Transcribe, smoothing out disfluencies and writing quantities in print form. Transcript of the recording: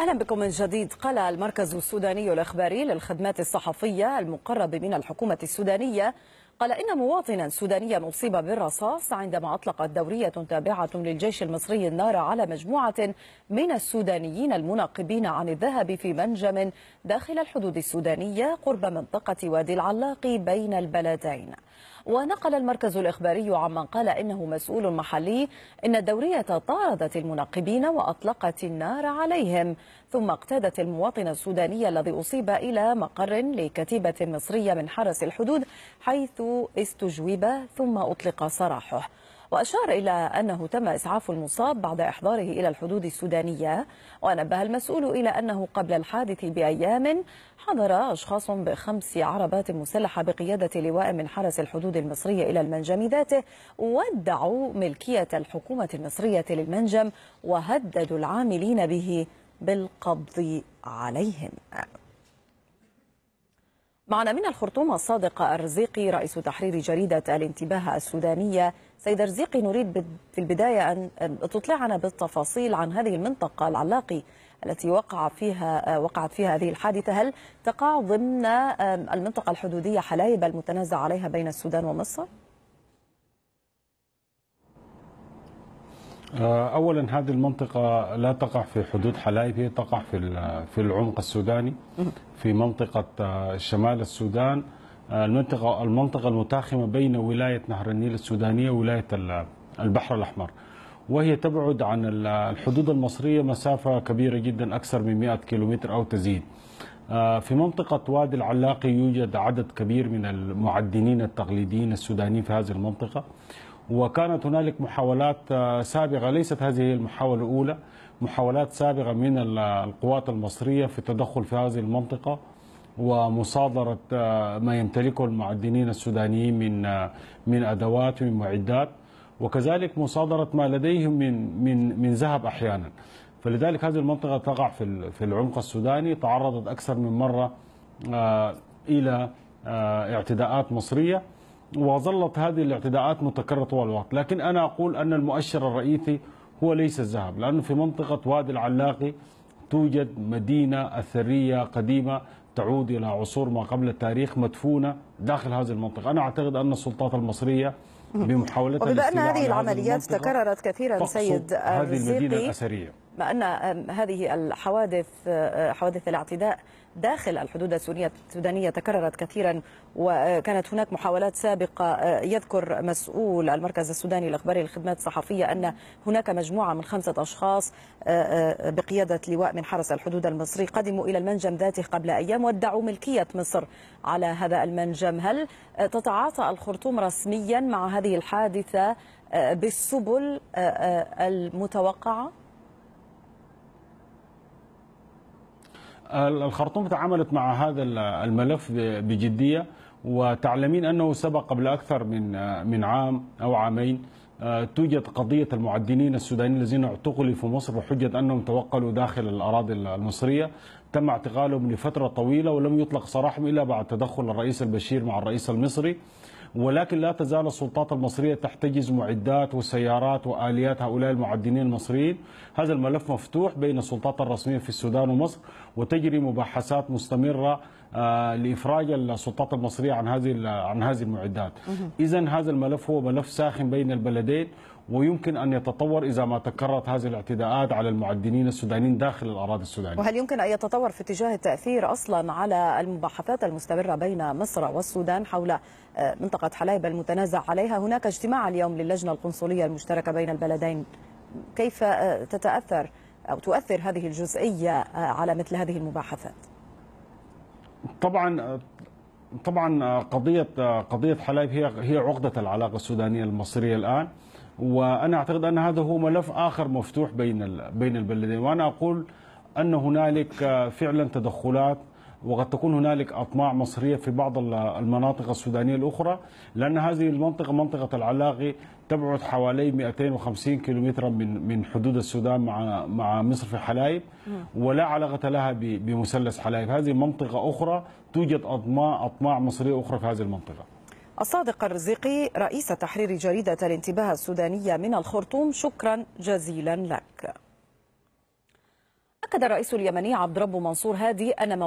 أهلا بكم من جديد. قال المركز السوداني الإخباري للخدمات الصحفية المقرب من الحكومة السودانية قال إن مواطنا سودانيا أصيب بالرصاص عندما أطلقت دورية تابعة للجيش المصري النار على مجموعة من السودانيين المناقبين عن الذهب في منجم داخل الحدود السودانية قرب منطقة وادي العلاق بين البلدين. ونقل المركز الإخباري عمن قال إنه مسؤول محلي إن الدورية طاردت المناقبين وأطلقت النار عليهم، ثم اقتادت المواطن السوداني الذي أصيب إلى مقر لكتيبة مصرية من حرس الحدود حيث استجوب ثم أطلق سراحه. وأشار إلى أنه تم إسعاف المصاب بعد إحضاره إلى الحدود السودانية. ونبه المسؤول إلى أنه قبل الحادث بأيام حضر أشخاص ب5 عربات مسلحة بقيادة لواء من حرس الحدود المصرية إلى المنجم ذاته، وادعوا ملكية الحكومة المصرية للمنجم وهددوا العاملين به بالقبض عليهم. معنا من الخرطوم الصادق الرزيقي رئيس تحرير جريدة الانتباه السودانية. سيد الرزيقي، نريد في البداية أن تطلعنا بالتفاصيل عن هذه المنطقة العلاقي التي وقعت فيها هذه الحادثة. هل تقع ضمن المنطقة الحدودية حلايب المتنازع عليها بين السودان ومصر؟ أولا هذه المنطقة لا تقع في حدود حلايب، هي تقع في العمق السوداني في منطقة شمال السودان، المنطقة المتاخمة بين ولاية نهر النيل السودانية وولاية البحر الأحمر، وهي تبعد عن الحدود المصرية مسافة كبيرة جدا أكثر من 100 كيلومتر أو تزيد. في منطقة وادي العلاقي يوجد عدد كبير من المعدنين التقليديين السودانيين في هذه المنطقة، وكانت هنالك محاولات سابقة، ليست هذه هي المحاولة الأولى، محاولات سابقة من القوات المصرية في التدخل في هذه المنطقة ومصادرة ما يمتلكه المعدنين السودانيين من أدوات ومن معدات، وكذلك مصادرة ما لديهم من ذهب أحيانا. فلذلك هذه المنطقة تقع في العمق السوداني، تعرضت أكثر من مرة إلى اعتداءات مصرية، وظلت هذه الاعتداءات متكررة طوال الوقت. لكن أنا أقول أن المؤشر الرئيسي هو ليس الذهب، لأنه في منطقة وادي العلاقي توجد مدينة أثرية قديمة تعود إلى عصور ما قبل التاريخ مدفونة داخل هذه المنطقة. أنا أعتقد أن السلطات المصرية بمحاولتها وبما أن هذه العمليات تكررت كثيرا سيد هذه المدينة الأثرية، مع أن هذه حوادث الاعتداء داخل الحدود السودانية تكررت كثيرا، وكانت هناك محاولات سابقة. يذكر مسؤول المركز السوداني الإخباري للخدمات الصحفية أن هناك مجموعة من 5 أشخاص بقيادة لواء من حرس الحدود المصري قدموا إلى المنجم ذاته قبل أيام وادعوا ملكية مصر على هذا المنجم. هل تتعاطى الخرطوم رسميا مع هذه الحادثة بالسبل المتوقعة؟ الخرطوم تعاملت مع هذا الملف بجدية، وتعلمين أنه سبق قبل أكثر من عام أو عامين توجد قضية المعدنين السودانيين الذين اعتقلوا في مصر بحجة أنهم توقلوا داخل الأراضي المصرية. تم اعتقالهم لفترة طويلة ولم يطلق سراحهم إلا بعد تدخل الرئيس البشير مع الرئيس المصري، ولكن لا تزال السلطات المصرية تحتجز معدات وسيارات وآليات هؤلاء المعدنين المصريين. هذا الملف مفتوح بين السلطات الرسمية في السودان ومصر، وتجري مباحثات مستمرة لإفراج السلطات المصرية عن هذه المعدات. إذن هذا الملف هو ملف ساخن بين البلدين، ويمكن أن يتطور إذا ما تكررت هذه الاعتداءات على المعدنين السودانيين داخل الأراضي السودانية. وهل يمكن أن يتطور في اتجاه التأثير أصلا على المباحثات المستمرة بين مصر والسودان حول منطقة حلايب المتنازع عليها؟ هناك اجتماع اليوم للجنة القنصلية المشتركة بين البلدين، كيف تتأثر أو تؤثر هذه الجزئية على مثل هذه المباحثات؟ طبعا قضية حلايب هي عقدة العلاقة السودانية المصرية الآن، وأنا أعتقد أن هذا هو ملف آخر مفتوح بين البلدين. وأنا أقول أن هنالك فعلا تدخلات، وقد تكون هنالك أطماع مصرية في بعض المناطق السودانية الأخرى، لأن هذه المنطقة منطقة العلاقي تبعد حوالي 250 كيلومترا من حدود السودان مع مصر في حلايب، ولا علاقة لها بمثلث حلايب. هذه منطقة أخرى، توجد أطماع مصرية أخرى في هذه المنطقة. الصادق الرزيقي رئيس تحرير جريدة الانتباه السودانية من الخرطوم، شكرا جزيلا لك. أكد الرئيس اليمني عبد ربه منصور هادي أن